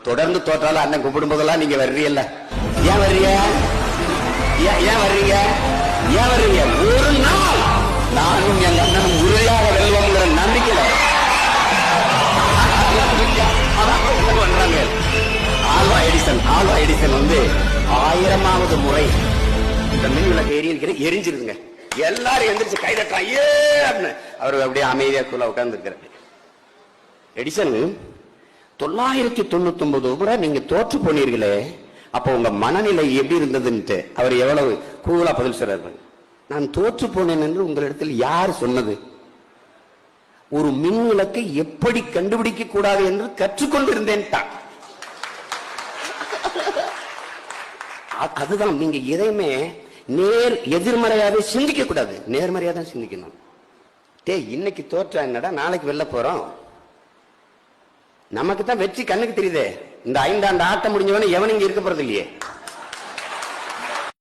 தொடர்ந்து தோற்றாலும் அண்ணன் கூப்பிடும் போதெல்லாம் நீங்க வர்றீல்ல, ஏன் வர்றீங்க? ஏன் வர்றீங்க? ஏன் வர்றீங்க? ஒரு நாள் நானும் என் அண்ணனும் உறுதியாக வெல்வோங்கிற நம்பிக்கை பண்றாங்க. ஆல்வா எடிசன் வந்து 1000வது முறை இந்த மின் விளக்கு எரிஞ்சிருங்க. எல்லாரும் எந்திரிச்சு கை தட்டான். அவர் அப்படியே அமைதியா குள்ள உட்கார்ந்து இருக்கிறார். எடிசன் 999 முறை நீங்க தோற்று போனீர்களே, அப்ப உங்க மனநிலை எப்படி இருந்ததுன்ட்டு அவர் எவ்வளவு கூலா பதில் சொல்றாரு. நான் தோற்று போனேன் என்று உங்களிடத்தில் யார் சொன்னது? ஒரு மின் விளக்கை எப்படி கண்டுபிடிக்க கூடாது என்று கற்றுக்கொண்டிருந்தேன். அதுதான், நீங்க எதையுமே எதிர்மறையாவே சிந்திக்க கூடாது, நேர்மறையா தான் சிந்திக்கணும். இன்னைக்கு தோற்றா என்னடா, நாளைக்கு வெல்ல போறோம். நமக்கு தான் வெற்றி கண்ணுக்கு தெரியுது. இந்த 5 ஆண்டு ஆட்டம் முடிஞ்சவன எவனும் இங்க இருக்க போறது இல்லையே.